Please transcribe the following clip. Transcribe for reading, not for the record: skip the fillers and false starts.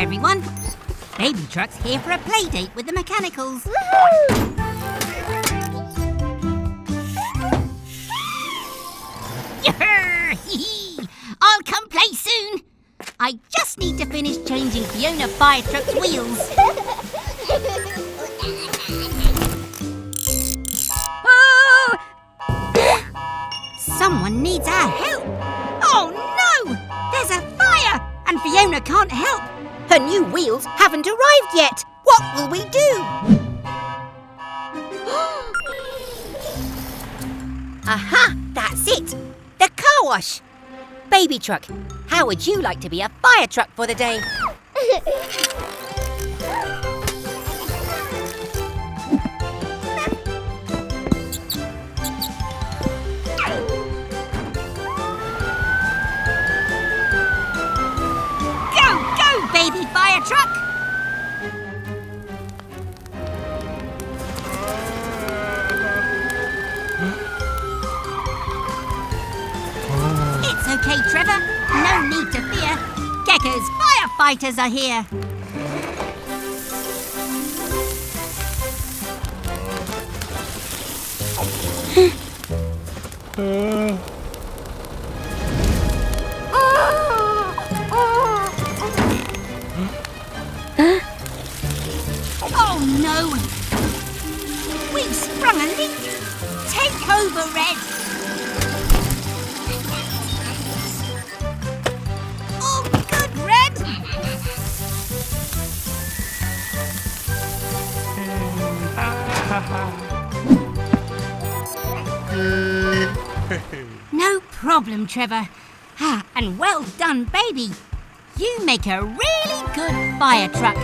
everyone. Baby Truck's here for a play date with the mechanicals. I'll come play soon. I just need to finish changing Fiona Fire Truck's wheels. Oh! Someone needs our help. Oh no! There's a fire and Fiona can't help. Her new wheels haven't arrived yet. What will we do? Aha! That's it! The car wash! Baby Truck, how would you like to be a fire truck for the day? Go, go, baby fire truck! It's okay, Trevor. No need to fear. Gecko's firefighters are here. Oh no! We've sprung a leak. Take over, Red. No problem, Trevor. And well done, baby. You make a really good fire truck.